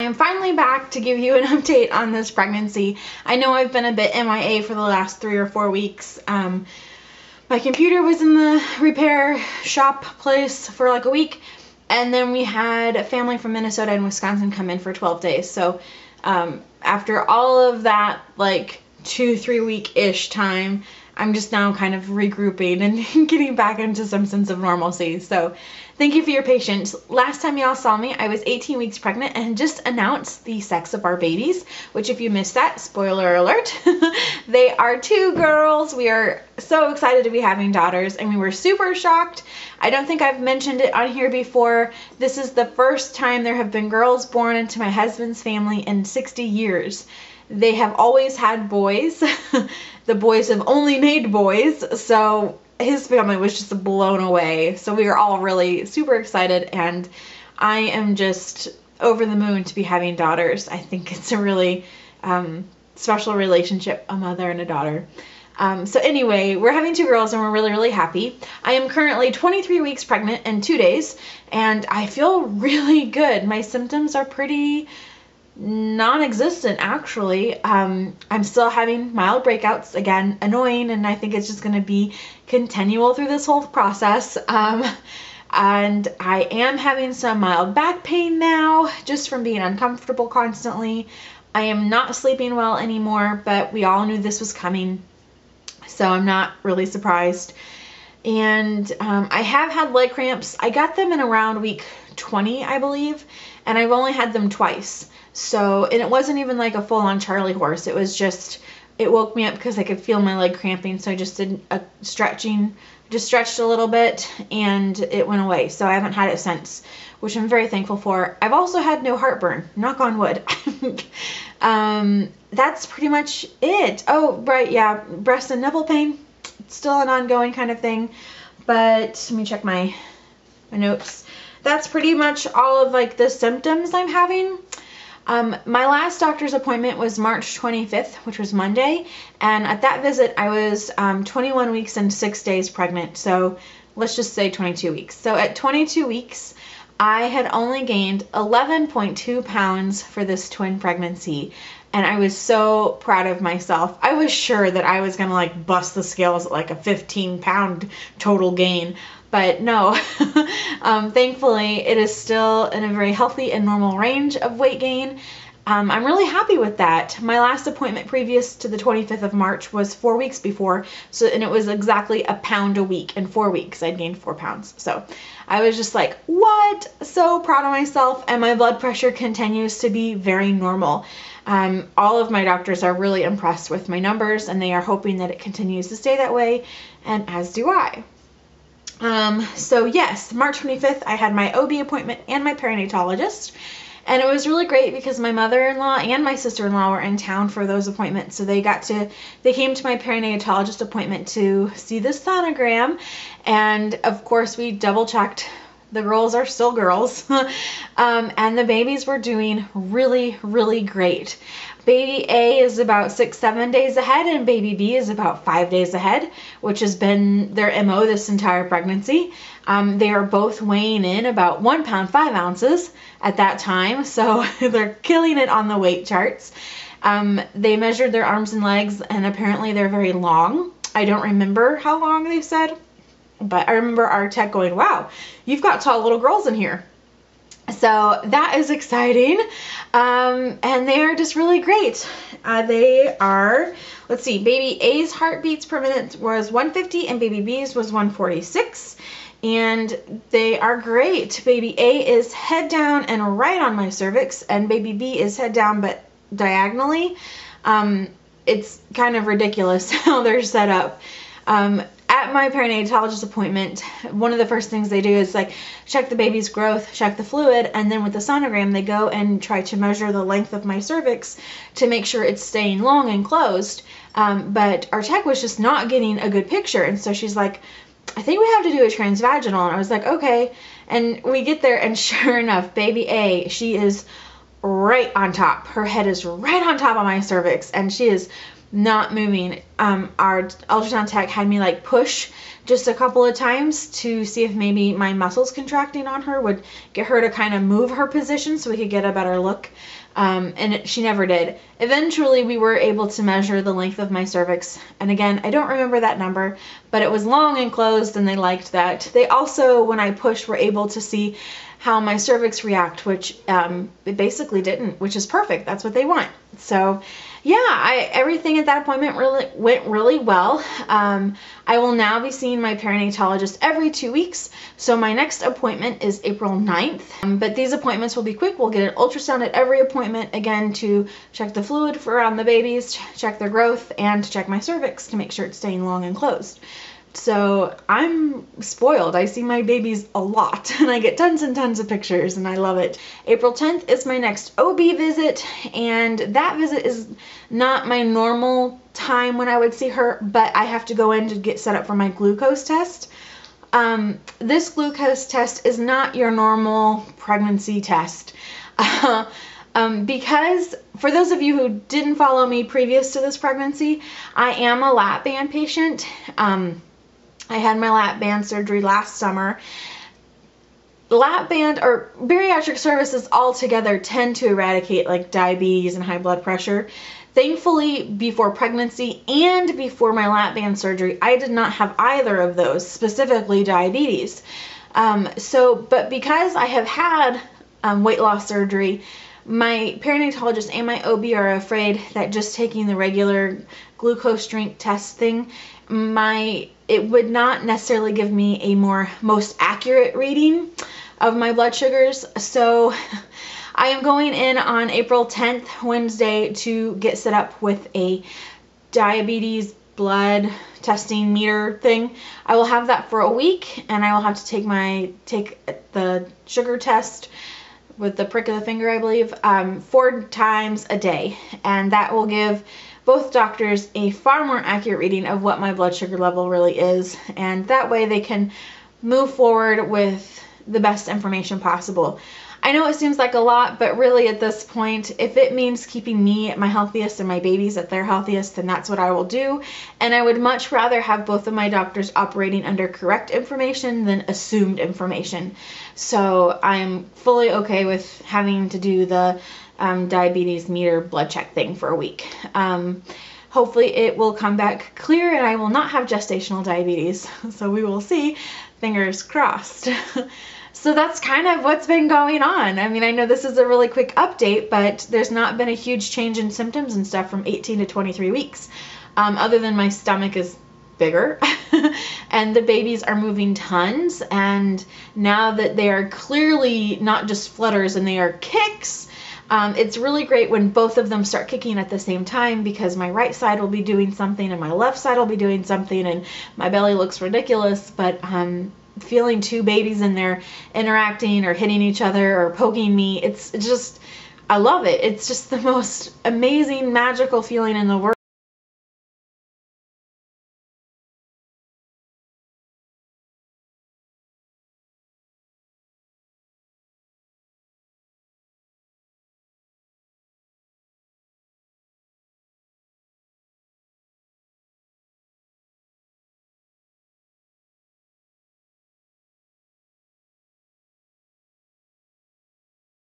I'm finally back to give you an update on this pregnancy. I know I've been a bit MIA for the last 3 or 4 weeks. My computer was in the repair shop place for like a week, and then we had a family from Minnesota and Wisconsin come in for 12 days. So after all of that, like 2-3 week-ish time, I'm just now kind of regrouping and getting back into some sense of normalcy. So thank you for your patience. Last time y'all saw me, I was 18 weeks pregnant and just announced the sex of our babies, which if you missed that, spoiler alert, they are 2 girls. We are so excited to be having daughters, and we were super shocked. I don't think I've mentioned it on here before. This is the first time there have been girls born into my husband's family in 60 years. They have always had boys. The boys have only made boys, so his family was just blown away. So we are all really super excited, and I am just over the moon to be having daughters. I think it's a really special relationship, a mother and a daughter. So anyway, we're having 2 girls and we're really, really happy. I am currently 23 weeks pregnant and 2 days, and I feel really good. My symptoms are pretty non-existent, actually. I'm still having mild breakouts, again, annoying, and I think it's just going to be continual through this whole process. And I am having some mild back pain now, just from being uncomfortable constantly. I am not sleeping well anymore, but we all knew this was coming, so I'm not really surprised. And I have had leg cramps. I got them in around week 20, I believe, and I've only had them twice. So, and it wasn't even like a full-on Charlie horse. It was just, it woke me up because I could feel my leg cramping. So I just did a stretching, just stretched a little bit, and it went away. So I haven't had it since, which I'm very thankful for. I've also had no heartburn, knock on wood. That's pretty much it. Oh, right, yeah, breast and nipple pain, still an ongoing kind of thing. But let me check my notes. That's pretty much all of like the symptoms I'm having. My last doctor's appointment was March 25th, which was Monday, and at that visit I was 21 weeks and 6 days pregnant, so let's just say 22 weeks. So at 22 weeks, I had only gained 11.2 pounds for this twin pregnancy, and I was so proud of myself. I was sure that I was gonna like bust the scales at like a 15-pound total gain. But no, thankfully it is still in a very healthy and normal range of weight gain. I'm really happy with that. My last appointment previous to the 25th of March was 4 weeks before, and it was exactly a pound a week. In 4 weeks, I'd gained 4 pounds. So I was just like, what? So proud of myself, and my blood pressure continues to be very normal. All of my doctors are really impressed with my numbers, and they are hoping that it continues to stay that way, and as do I. So yes, March 25th, I had my OB appointment and my perinatologist, and it was really great because my mother-in-law and my sister-in-law were in town for those appointments, so they came to my perinatologist appointment to see the sonogram, and of course we double-checked. The girls are still girls, and the babies were doing really, really great. Baby A is about 6-7 days ahead, and baby B is about 5 days ahead, which has been their MO this entire pregnancy. They are both weighing in about 1 pound 5 ounces at that time, so they're killing it on the weight charts. They measured their arms and legs, and apparently they're very long. I don't remember how long they said, but I remember our tech going, wow, you've got tall little girls in here. So that is exciting, and they are just really great. They are, let's see, baby A's heartbeats per minute was 150 and baby B's was 146, and they are great. Baby A is head down and right on my cervix, and baby B is head down but diagonally. It's kind of ridiculous how they're set up. At my perinatologist appointment, one of the first things they do is like check the baby's growth, check the fluid, and then with the sonogram they go and try to measure the length of my cervix to make sure it's staying long and closed. But our tech was just not getting a good picture, and so she's like, I think we have to do a transvaginal, and I was like, okay. And we get there, and sure enough, baby A, she is right on top. Her head is right on top of my cervix, and she is not moving. Our ultrasound tech had me like push just a couple of times to see if maybe my muscles contracting on her would get her to kind of move her position so we could get a better look. She never did. Eventually, we were able to measure the length of my cervix. And again, I don't remember that number, but it was long and closed, and they liked that. They also, when I pushed, were able to see how my cervix react, which it basically didn't, which is perfect. That's what they want. So yeah, everything at that appointment went really well. I will now be seeing my perinatalogist every 2 weeks. So my next appointment is April 9th. But these appointments will be quick. We'll get an ultrasound at every appointment, again, to check the fluid around the babies, check their growth, and to check my cervix to make sure it's staying long and closed. So I'm spoiled. I see my babies a lot, and I get tons and tons of pictures, and I love it. April 10th is my next OB visit, and that visit is not my normal time when I would see her, but I have to go in to get set up for my glucose test. This glucose test is not your normal pregnancy test. Because for those of you who didn't follow me previous to this pregnancy, I am a lap band patient. I had my lap band surgery last summer. Lap band or bariatric services altogether tend to eradicate like diabetes and high blood pressure. Thankfully, before pregnancy and before my lap band surgery, I did not have either of those, specifically diabetes. But because I have had weight loss surgery, my perinatalogist and my OB are afraid that just taking the regular glucose drink test thing, it would not necessarily give me a most accurate reading of my blood sugars. So I am going in on April 10th, Wednesday, to get set up with a diabetes blood testing meter thing. I will have that for a week, and I will have to take the sugar test with the prick of the finger, I believe, 4 times a day. And that will give both doctors a far more accurate reading of what my blood sugar level really is. And that way they can move forward with the best information possible. I know it seems like a lot, but really at this point, if it means keeping me at my healthiest and my babies at their healthiest, then that's what I will do. And I would much rather have both of my doctors operating under correct information than assumed information. So I'm fully okay with having to do the diabetes meter blood check thing for a week. Hopefully it will come back clear and I will not have gestational diabetes. So we will see. Fingers crossed. So that's kind of what's been going on. I mean, I know this is a really quick update, but there's not been a huge change in symptoms and stuff from 18 to 23 weeks, other than my stomach is bigger and the babies are moving tons. And now that they are clearly not just flutters and they are kicks, it's really great when both of them start kicking at the same time, because my right side will be doing something and my left side will be doing something and my belly looks ridiculous, but feeling 2 babies in there interacting or hitting each other or poking me, it's just, I love it. It's just the most amazing, magical feeling in the world.